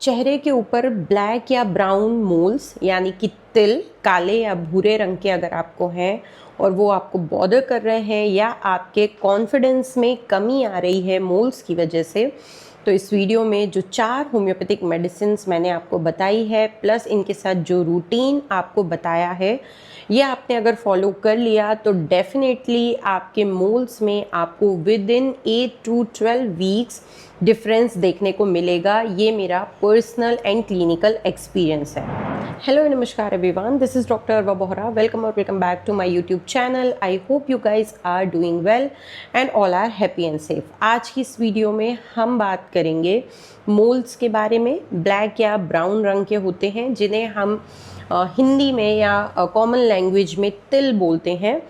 चेहरे के ऊपर ब्लैक या ब्राउन मोल्स यानी कि तिल काले या भूरे रंग के अगर आपको हैं और वो आपको बॉदर कर रहे हैं या आपके कॉन्फिडेंस में कमी आ रही है मोल्स की वजह से, तो इस वीडियो में जो 4 होम्योपैथिक मेडिसिन्स मैंने आपको बताई है प्लस इनके साथ जो रूटीन आपको बताया है, ये आपने अगर फॉलो कर लिया तो डेफिनेटली आपके मोल्स में आपको within 8 to 12 weeks difference देखने को मिलेगा। ये मेरा पर्सनल एंड क्लिनिकल एक्सपीरियंस है। हेलो नमस्कार everyone, this is doctor Arwa Bohra. Welcome और welcome back to my YouTube channel. I hope you guys are doing well and all are happy and safe. आज की इस वीडियो में हम बात करेंगे मोल्स के बारे में। ब्लैक या ब्राउन रंग के होते हैं जिन्हें हम हिंदी में या कॉमन लैंग्वेज में तिल बोलते हैं।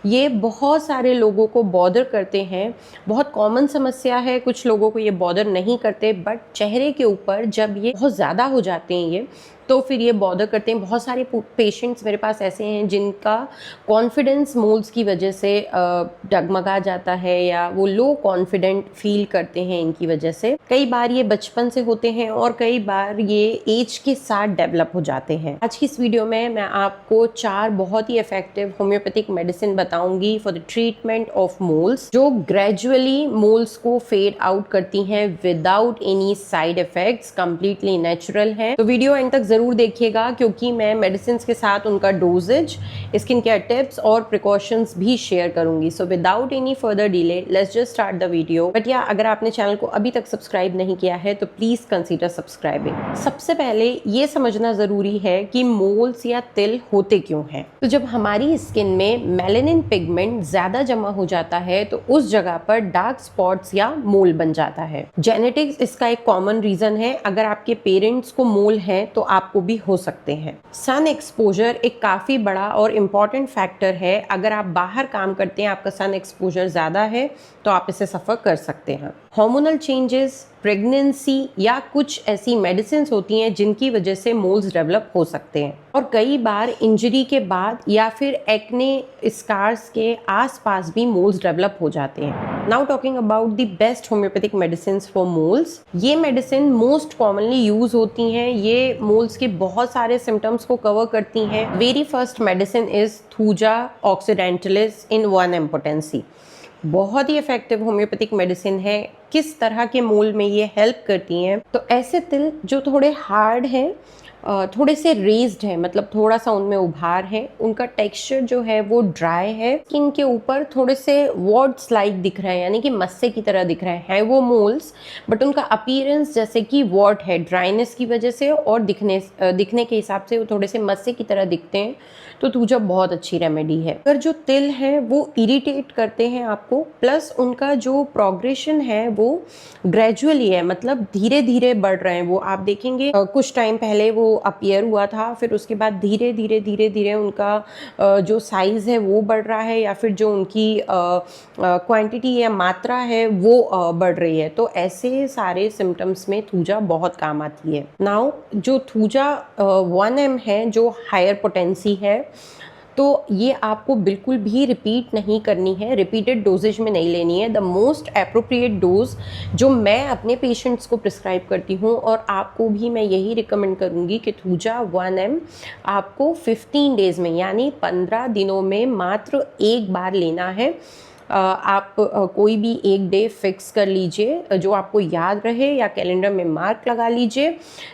ये बहुत सारे लोगों को बॉदर करते हैं, बहुत कॉमन समस्या है। कुछ लोगों को ये बॉदर नहीं करते, बट चेहरे के ऊपर जब ये बहुत ज़्यादा हो जाते हैं ये तो फिर ये बॉदर करते हैं। बहुत सारे पेशेंट्स मेरे पास ऐसे हैं जिनका कॉन्फिडेंस मोल्स की वजह से डगमगा जाता है या वो लो कॉन्फिडेंट फील करते हैं इनकी वजह से। कई बार ये बचपन से होते हैं और कई बार ये एज के साथ डेवलप हो जाते हैं। आज की इस वीडियो में मैं आपको 4 बहुत ही इफेक्टिव होम्योपैथिक मेडिसिन बताऊंगी for the treatment of moles, जो ग्रेजुअली मोल्स को फेड आउट करती हैं without any side effects, completely natural है। तो वीडियो एंड तक जरूर देखिएगा क्योंकि मैं मेडिसिन के साथ उनका डोजेज, स्किन केयर टिप्स और प्रिकॉशंस भी शेयर करूंगी। So without any further delay let's just start the video. But या अगर आपने चैनल को अभी तक सब्सक्राइब नहीं किया है तो प्लीज कंसीडर सब्सक्राइबिंग। सबसे पहले ये समझना जरूरी है कि मोल्स या तिल होते क्यों हैं। तो जब हमारी स्किन में मेलानिन पिगमेंट ज्यादा जमा हो जाता है तो उस जगह पर डार्क स्पॉट्स या मोल बन जाता है। जेनेटिक्स इसका एक कॉमन रीजन है। अगर आपके पेरेंट्स को मोल है तो आपको भी हो सकते हैं। सन एक्सपोजर एक काफी बड़ा और इम्पॉर्टेंट फैक्टर है। अगर आप बाहर काम करते हैं, आपका सन एक्सपोजर ज्यादा है तो आप इसे सफर कर सकते हैं। हार्मोनल चेंजेस, प्रेगनेंसी या कुछ ऐसी मेडिसिन होती हैं जिनकी वजह से मोल्स डेवलप हो सकते हैं और कई बार इंजरी के बाद या फिर एक्ने स्कार्स के आसपास भी मोल्स डेवलप हो जाते हैं। Now talking about the best homeopathic medicine for moles. ये मेडिसिन मोस्ट कॉमनली यूज होती हैं। ये मोल्स के बहुत सारे सिम्टम्स को कवर करती हैं। Very first medicine is thuja occidentalis in 1M potency. बहुत ही इफेक्टिव होम्योपैथिक मेडिसिन है। किस तरह के मोल में ये हेल्प करती हैं, तो ऐसे तिल जो थोड़े हार्ड हैं, थोड़े से रेज्ड है, मतलब थोड़ा सा उनमें उभार है, उनका टेक्सचर जो है वो ड्राई है, स्किन के ऊपर थोड़े से वॉर्ड्स लाइक दिख रहे हैं यानी कि मस्से की तरह दिख रहे हैं वो मोल्स, बट उनका अपीयरेंस जैसे कि वॉर्ड है ड्राइनेस की वजह से और दिखने के हिसाब से वो थोड़े से मस्से की तरह दिखते हैं। तो थूजा बहुत अच्छी रेमेडी है। अगर जो तिल है वो इरिटेट करते हैं आपको, प्लस उनका जो प्रोग्रेशन है वो ग्रेजुअली है, मतलब धीरे धीरे बढ़ रहे हैं। वो आप देखेंगे कुछ टाइम पहले वो अपीयर हुआ था, फिर उसके बाद धीरे धीरे उनका जो साइज है वो बढ़ रहा है या फिर जो उनकी क्वांटिटी या मात्रा है वो बढ़ रही है। तो ऐसे सारे सिम्टम्स में थूजा बहुत काम आती है। नाउ जो थूजा 1M है जो हायर पोटेंसी है, तो ये आपको बिल्कुल भी रिपीट नहीं करनी है, रिपीटेड डोजेज में नहीं लेनी है। द मोस्ट एप्रोप्रिएट डोज जो मैं अपने पेशेंट्स को प्रिस्क्राइब करती हूँ और आपको भी मैं यही रिकमेंड करूँगी कि थूजा 1M आपको 15 डेज़ में यानी 15 दिनों में मात्र एक बार लेना है। आप कोई भी एक डे फिक्स कर लीजिए जो आपको याद रहे या कैलेंडर में मार्क लगा लीजिए।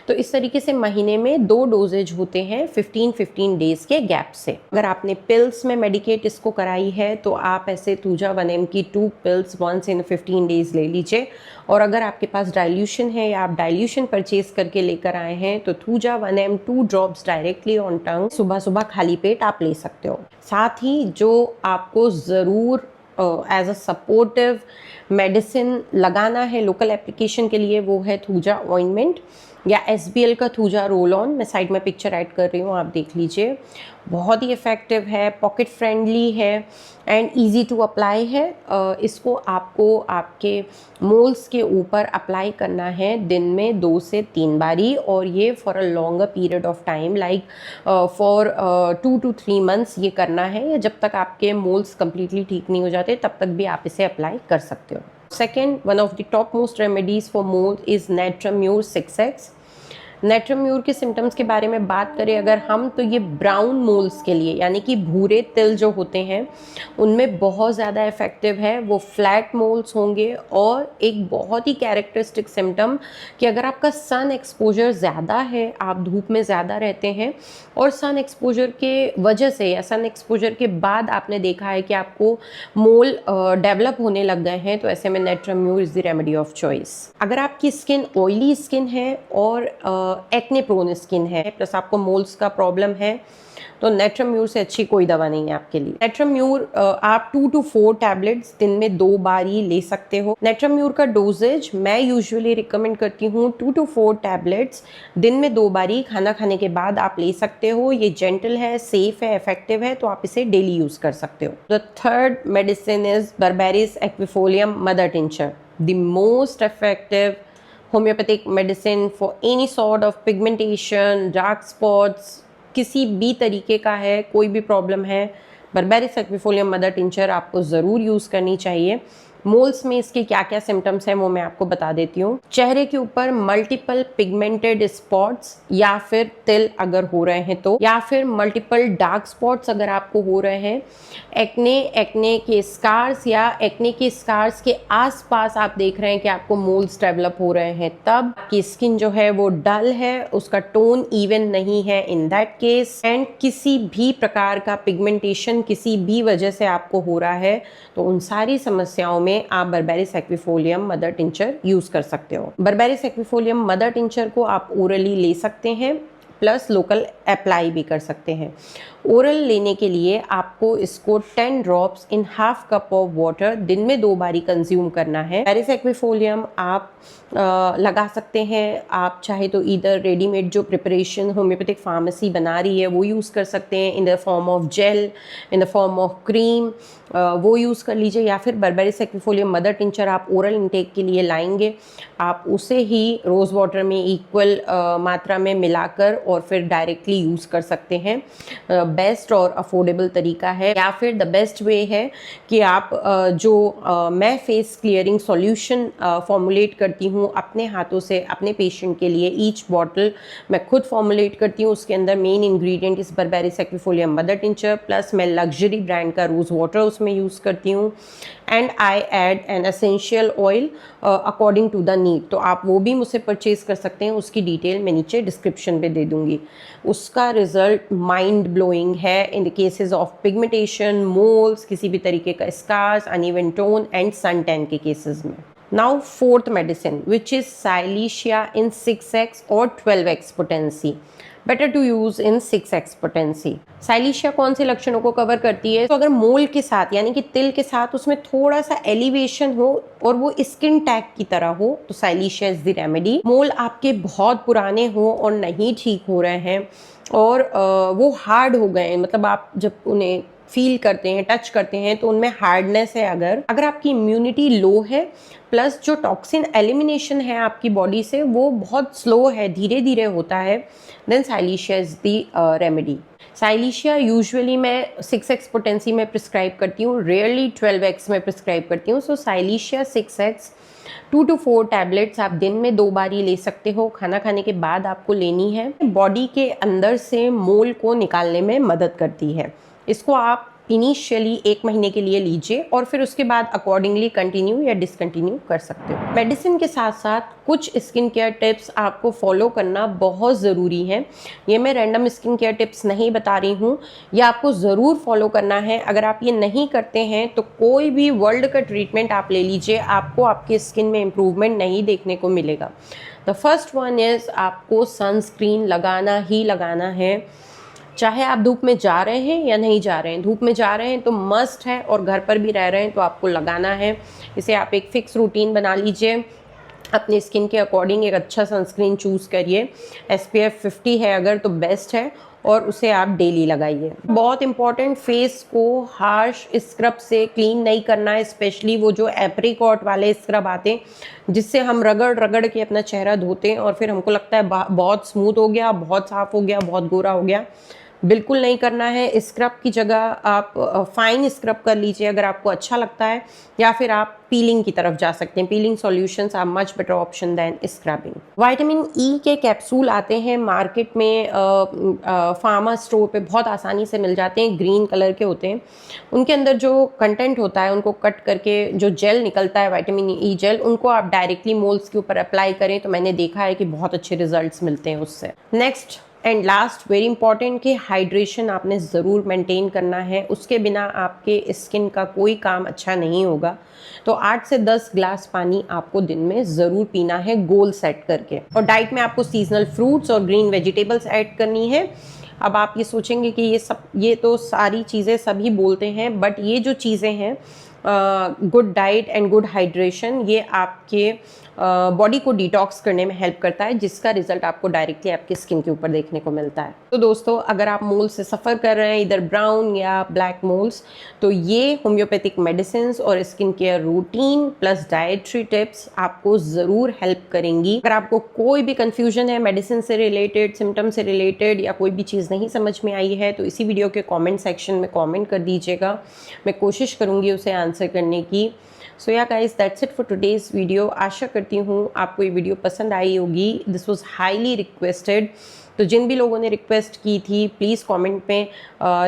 तो इस तरीके से महीने में 2 डोजेज होते हैं 15 डेज़ के गैप से। अगर आपने पिल्स में मेडिकेट इसको कराई है तो आप ऐसे थूजा 1M की 2 पिल्स वंस इन 15 डेज़ ले लीजिए। और अगर आपके पास डाइल्यूशन है या आप डाइल्यूशन परचेज करके लेकर आए हैं तो thuja 1M 2 drops directly on टंग सुबह सुबह खाली पेट आप ले सकते हो। साथ ही जो आपको ज़रूर एज अ सपोर्टिव मेडिसिन लगाना है लोकल एप्लीकेशन के लिए, वो है थूजा ऑइंटमेंट या SBL का थूजा रोल ऑन। मैं साइड में पिक्चर ऐड कर रही हूँ, आप देख लीजिए। बहुत ही इफ़ेक्टिव है, पॉकेट फ्रेंडली है एंड इजी टू अप्लाई है। इसको आपको आपके मोल्स के ऊपर अप्लाई करना है दिन में 2 से 3 बारी, और ये for a longer period of time like for 2 to 3 months ये करना है, या जब तक आपके मोल्स कम्प्लीटली ठीक नहीं हो जाते तब तक भी आप इसे अप्लाई कर सकते हो। Second, one of the top most remedies for mold is Natramure 6X. Natrum mur के सिम्टम्स के बारे में बात करें अगर हम, तो ये ब्राउन मोल्स के लिए यानी कि भूरे तिल जो होते हैं उनमें बहुत ज़्यादा इफ़ेक्टिव है। वो फ्लैट मोल्स होंगे और एक बहुत ही कैरेक्टरिस्टिक सिम्टम कि अगर आपका सन एक्सपोजर ज़्यादा है, आप धूप में ज़्यादा रहते हैं और सन एक्सपोजर के वजह से या सन एक्सपोजर के बाद आपने देखा है कि आपको मोल डेवलप होने लग गए हैं, तो ऐसे में natrum mur is the remedy of choice. अगर आपकी स्किन ऑयली स्किन है और एक्ने प्रोन स्किन है प्लस आपको मोल्स का प्रॉब्लम है, तो नेट्रम्यूर से अच्छी कोई दवा नहीं है आपके लिए। नेट्रम्यूर आप 2 to 4 टैबलेट्स दिन में 2 बार ही ले सकते हो। नेट्रम्यूर का डोजेज मैं यूजुअली रिकमेंड करती हूँ 2 to 4 टैबलेट्स दिन में 2 बार ही खाना खाने के बाद आप ले सकते हो। ये जेंटल है, सेफ है, इफेक्टिव है, तो आप इसे डेली यूज कर सकते हो। The third medicine is berberis aquifolium mother tincture, the most effective homeopathic medicine for any sort of pigmentation, dark spots, किसी भी तरीके का है, कोई भी प्रॉब्लम है, बर्बेरिस एक्विफोलियम मदर टिंचर आपको ज़रूर यूज़ करनी चाहिए। मोल्स में इसके क्या क्या सिम्टम्स हैं वो मैं आपको बता देती हूँ। चेहरे के ऊपर मल्टीपल पिगमेंटेड स्पॉट्स या फिर तिल अगर हो रहे हैं तो, या फिर मल्टीपल डार्क स्पॉट्स अगर आपको हो रहे हैं, एक्ने के स्कार्स या एक्ने के स्कार्स के आसपास आप देख रहे हैं कि आपको मोल्स डेवलप हो रहे हैं, तब की स्किन जो है वो डल है, उसका टोन इवन नहीं है इन दैट केस, एंड किसी भी प्रकार का पिगमेंटेशन किसी भी वजह से आपको हो रहा है, तो उन सारी समस्याओं में आप berberis aquifolium mother tincture use कर सकते हो। बर्बेरिस एक्विफोलियम मदर टिंचर को आप ओरली ले सकते हैं प्लस लोकल अप्लाई भी कर सकते हैं। ओरल लेने के लिए आपको इसको 10 drops in half cup of water दिन में 2 बारी कंज्यूम करना है। बर्बेरिस एक्विफोलियम आप लगा सकते हैं, आप चाहे तो इधर रेडीमेड जो प्रिपरेशन होम्योपैथिक फार्मेसी बना रही है वो यूज़ कर सकते हैं, in the form of gel, in the form of cream, वो यूज़ कर लीजिए, या फिर बर्बेरिस एक्विफोलियम मदर टिंचर आप ओरल इंटेक के लिए लाएंगे, आप उसे ही रोज़ वाटर में इक्वल मात्रा में मिलाकर और फिर डायरेक्टली यूज़ कर सकते हैं। बेस्ट और अफोर्डेबल तरीका है। या फिर द बेस्ट वे है कि आप मैं फेस क्लियरिंग सॉल्यूशन फॉर्मुलेट करती हूँ अपने हाथों से अपने पेशेंट के लिए। ईच बॉटल मैं खुद फॉर्मुलेट करती हूँ, उसके अंदर मेन इंग्रेडिएंट इस berberis aquifolium mother tincture plus मैं लग्जरी ब्रांड का रोज़ वाटर उसमें यूज़ करती हूँ, and I add an essential oil according to the need. तो आप वो भी मुझसे परचेज कर सकते हैं, उसकी डिटेल मैं नीचे डिस्क्रिप्शन पे दे दूंगी। उसका रिजल्ट माइंड ब्लोइंग है in the cases of pigmentation, moles, किसी भी तरीके का scars, uneven tone and sun tan के केसेस में। Now fourth medicine which is silicea in 6x और 12x potency, better to use in 6x potency. Silicea कौन से लक्षणों को कवर करती है? तो अगर मोल के साथ यानी कि तिल के साथ उसमें थोड़ा सा एलिवेशन हो और वो स्किन टैग की तरह हो, तो साइलिशिया इज द रेमेडी। मोल आपके बहुत पुराने हो और नहीं ठीक हो रहे हैं और वो हार्ड हो गए हैं, मतलब आप जब उन्हें फील करते हैं, टच करते हैं तो उनमें हार्डनेस है, अगर आपकी इम्यूनिटी लो है प्लस जो टॉक्सिन एलिमिनेशन है आपकी बॉडी से वो बहुत स्लो है, धीरे धीरे होता है, then silicea is the remedy. Silicea usually मैं 6x पोटेंसी में प्रिस्क्राइब करती हूँ, रेयरली 12x में प्रिस्क्राइब करती हूँ। सो साइलिशिया 6x 2 to 4 टैबलेट्स आप दिन में 2 बार ही ले सकते हो, खाना खाने के बाद आपको लेनी है। बॉडी के अंदर से मोल को निकालने में मदद करती है। इसको आप इनिशियली 1 महीने के लिए लीजिए और फिर उसके बाद अकॉर्डिंगली कंटिन्यू या डिसकंटिन्यू कर सकते हो। मेडिसिन के साथ साथ कुछ स्किन केयर टिप्स आपको फॉलो करना बहुत ज़रूरी है। ये मैं रैंडम स्किन केयर टिप्स नहीं बता रही हूँ, ये आपको ज़रूर फॉलो करना है। अगर आप ये नहीं करते हैं तो कोई भी वर्ल्ड का ट्रीटमेंट आप ले लीजिए, आपको आपकी स्किन में इम्प्रूवमेंट नहीं देखने को मिलेगा। द फर्स्ट वन इज़ आपको सनस्क्रीन लगाना ही लगाना है, चाहे आप धूप में जा रहे हैं या नहीं जा रहे हैं। धूप में जा रहे हैं तो मस्ट है और घर पर भी रह रहे हैं तो आपको लगाना है। इसे आप एक फिक्स रूटीन बना लीजिए, अपनी स्किन के अकॉर्डिंग एक अच्छा सनस्क्रीन चूज़ करिए। SPF 50 है अगर तो बेस्ट है और उसे आप डेली लगाइए। बहुत इंपॉर्टेंट, फेस को हार्श स्क्रब से क्लीन नहीं करना है, स्पेशली वो जो एप्रिकॉट वाले स्क्रब आते हैं जिससे हम रगड़ रगड़ के अपना चेहरा धोते हैं और फिर हमको लगता है बहुत स्मूथ हो गया, बहुत साफ हो गया, बहुत गोरा हो गया। बिल्कुल नहीं करना है। स्क्रब की जगह आप फाइन स्क्रब कर लीजिए अगर आपको अच्छा लगता है, या फिर आप पीलिंग की तरफ जा सकते हैं। Peeling solutions are much better option than scrubbing. Vitamin E के कैप्सूल आते हैं मार्केट में, फार्मा स्टोर पे बहुत आसानी से मिल जाते हैं, ग्रीन कलर के होते हैं। उनके अंदर जो कंटेंट होता है उनको कट करके जो जेल निकलता है विटामिन ई जेल, उनको आप डायरेक्टली मोल्स के ऊपर अप्लाई करें तो मैंने देखा है कि बहुत अच्छे रिजल्ट्स मिलते हैं उससे। Next and last very important कि हाइड्रेशन आपने ज़रूर मेंटेन करना है, उसके बिना आपके स्किन का कोई काम अच्छा नहीं होगा। तो 8 से 10 ग्लास पानी आपको दिन में ज़रूर पीना है, गोल सेट करके। और डाइट में आपको सीजनल फ्रूट्स और ग्रीन वेजिटेबल्स ऐड करनी है। अब आप ये सोचेंगे कि ये तो सारी चीज़ें सभी बोलते हैं, बट ये जो चीज़ें हैं, good diet and good hydration, ये आपके बॉडी को डिटॉक्स करने में हेल्प करता है, जिसका रिजल्ट आपको डायरेक्टली आपकी स्किन के ऊपर देखने को मिलता है। तो दोस्तों, अगर आप मोल्स से सफ़र कर रहे हैं, इधर ब्राउन या ब्लैक मोल्स, तो ये होम्योपैथिक मेडिसिन और skin care routine plus dietary tips आपको ज़रूर हेल्प करेंगी। अगर आपको कोई भी कन्फ्यूजन है मेडिसिन से रिलेटेड, सिम्टम से रिलेटेड, या कोई भी चीज़ नहीं समझ में आई है, तो इसी वीडियो के कॉमेंट सेक्शन में कॉमेंट कर दीजिएगा, मैं कोशिश करूँगी उसे आंसर करने की। So yeah guys, that's it for today's video. आशा करती हूँ आपको ये वीडियो पसंद आई होगी। This was highly requested. तो जिन भी लोगों ने रिक्वेस्ट की थी, प्लीज़ कमेंट में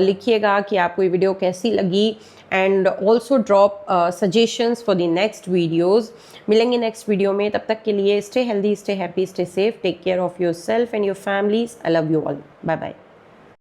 लिखिएगा कि आपको ये वीडियो कैसी लगी, and also drop suggestions for the next videos. मिलेंगे नेक्स्ट वीडियो में, तब तक के लिए stay healthy, stay happy, stay safe, take care of yourself and your families. I love you all. Bye bye.